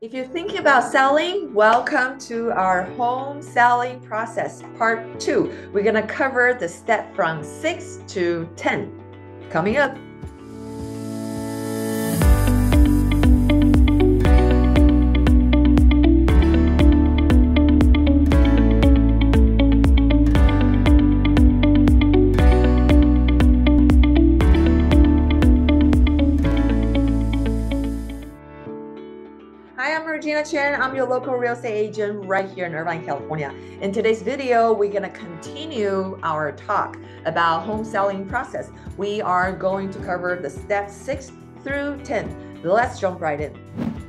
If you're thinking about selling, welcome to our home selling process, part 2. We're going to cover the step from 6 to 10. Coming up. Hi, I'm Regina Chen. I'm your local real estate agent right here in Irvine, California. In today's video, we're going to continue our talk about home selling process. We are going to cover the steps 6 through 10. Let's jump right in.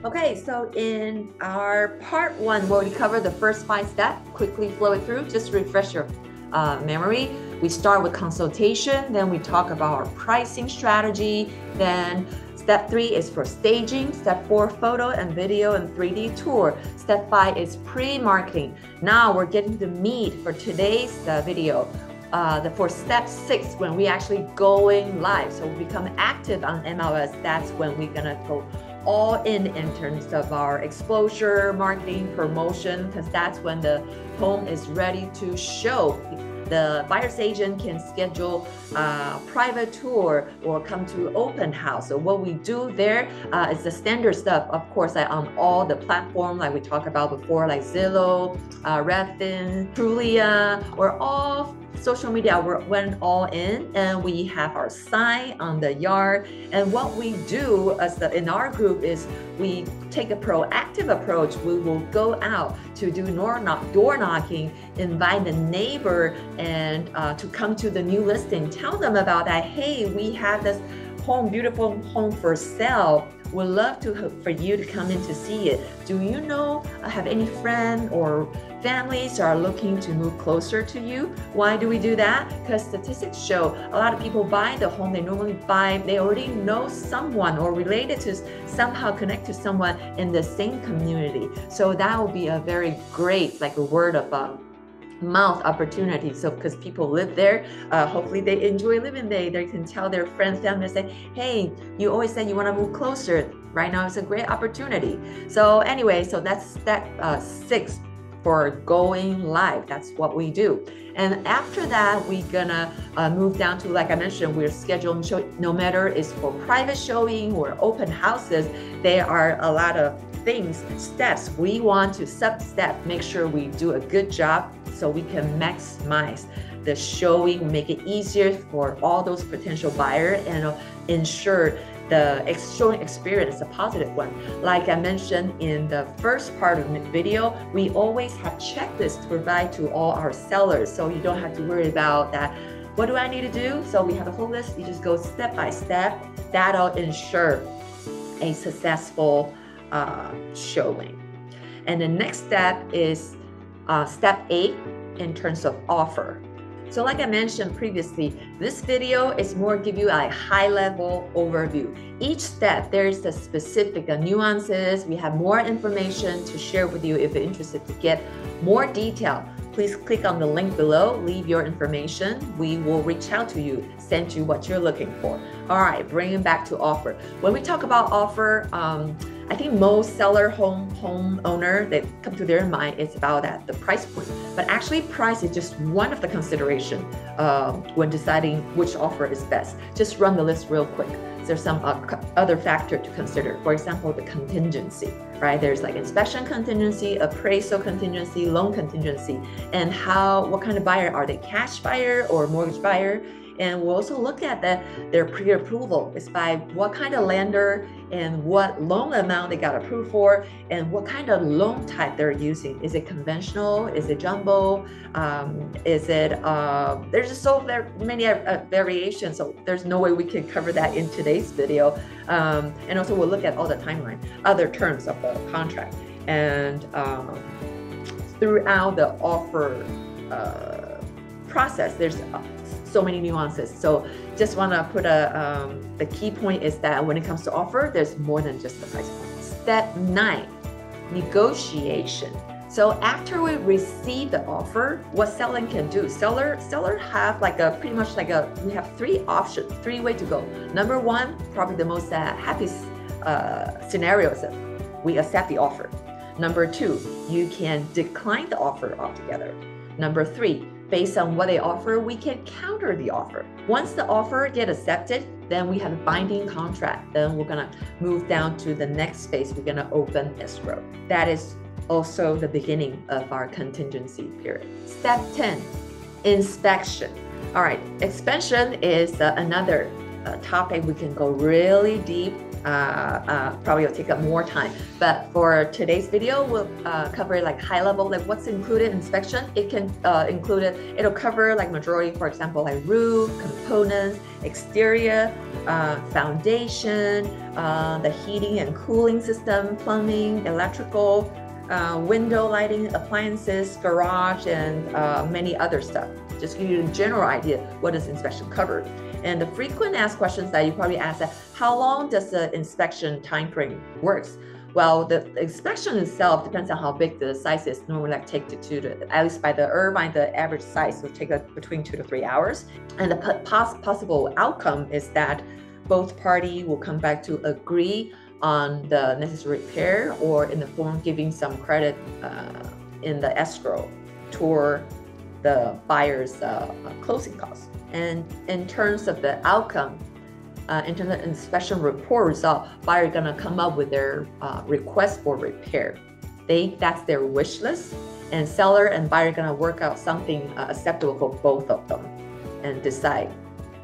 Okay, so in our part 1, where we cover the first 5 steps, quickly flow it through, just refresh your memory. We start with consultation, then we talk about our pricing strategy, then Step 3 is for staging. Step 4, photo and video and 3D tour. Step 5 is pre-marketing. Now we're getting the meat for today's video. For step 6, when we actually going live, so we become active on MLS, that's when we're gonna go all in terms of our exposure, marketing, promotion, because that's when the home is ready to show. The buyer's agent can schedule a private tour or come to open house. So what we do there is the standard stuff, of course, like on all the platforms like we talked about before, like Zillow, Redfin, Trulia, or all social media went all in, and we have our sign on the yard. And what we do in our group is we take a proactive approach. We will go out to do door knocking, invite the neighbor and to come to the new listing, tell them about that. Hey, we have this beautiful home for sale. We'd love for you to come in to see it. Do you know, have any friend or families are looking to move closer to you? Why do we do that? Because statistics show a lot of people buy the home, they already know someone or related to, somehow connect to someone in the same community. So that will be a very great, like a word of mouth opportunity. So because people live there, hopefully they enjoy living there. They can tell their friends, family, say, hey, you always said you want to move closer. Right now it's a great opportunity. So anyway, so that's step 6 for going live. That's what we do. And after that, we're gonna move down to, like I mentioned, we're scheduling show, no matter it's for private showing or open houses, there are a lot of steps we want to sub-step, make sure we do a good job so we can maximize the showing, make it easier for all those potential buyers, and ensure the showing experience is a positive one. Like I mentioned in the first part of the video, we always have checklists to provide to all our sellers, so you don't have to worry about that. What do I need to do? So we have a whole list. You just go step by step. That'll ensure a successful showing. And the next step is step 8 in terms of offer. So like I mentioned previously, this video is more give you a high-level overview. Each step, there's the specific nuances. We have more information to share with you. If you're interested to get more detail, please click on the link below, leave your information. We will reach out to you, send you what you're looking for. All right, bringing back to offer. When we talk about offer, I think most homeowner that come to their mind is about the price point. But actually, price is just one of the consideration when deciding which offer is best. Just run the list real quick. There's some other factor to consider. For example, the contingency, right? There's like inspection contingency, appraisal contingency, loan contingency, and what kind of buyer are they? Cash buyer or mortgage buyer? And we'll also look at their pre-approval. It's by what kind of lender and what loan amount they got approved for, and what kind of loan type they're using. Is it conventional? Is it jumbo? Is it, there's just so many variations, so there's no way we can cover that in today's video. And also we'll look at all the timeline, other terms of the contract. And throughout the offer process, there's so many nuances. So just want to put the key point is that when it comes to offer, there's more than just the price point. Step 9, negotiation. So after we receive the offer, what seller can do? Seller have pretty much we have 3 options, 3 ways to go. Number 1, probably the most happy scenario is we accept the offer. Number 2, you can decline the offer altogether. Number 3, based on what they offer, we can counter the offer. Once the offer gets accepted, then we have a binding contract. Then we're gonna move down to the next phase. We're gonna open escrow. That is also the beginning of our contingency period. Step 10, inspection. All right, inspection is another topic we can go really deep. Probably will take up more time, but for today's video, we'll cover like high level, like what's included in inspection. It can it'll cover like majority, for example, like roof, components, exterior, foundation, the heating and cooling system, plumbing, electrical, window lighting, appliances, garage, and many other stuff. Just give you a general idea what does inspection cover. And the frequent asked questions that you probably ask that, how long does the inspection time frame works? Well, the inspection itself depends on how big the size is. Normally like take at least by the IRVINE, the average size will take between 2 to 3 hours. And the possible outcome is that both parties will come back to agree on the necessary repair, or in the form giving some credit in the escrow toward the buyer's closing costs. And in terms of the outcome, in terms of inspection report result, buyer gonna come up with their request for repair. That's their wish list, and seller and buyer gonna work out something acceptable for both of them and decide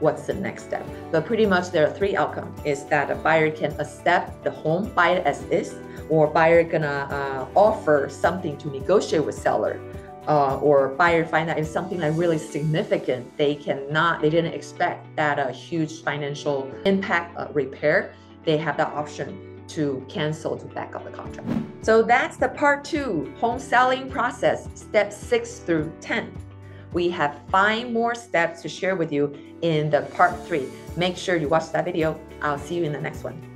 what's the next step. But pretty much there are 3 outcomes: is that a buyer can accept the home, buy it as is, or buyer gonna offer something to negotiate with seller. Or buyer find that it's something like really significant. They didn't expect that a huge financial impact repair. They have the option to cancel, to back up the contract. So that's the part 2, home selling process, steps 6 through 10. We have 5 more steps to share with you in the part 3. Make sure you watch that video. I'll see you in the next one.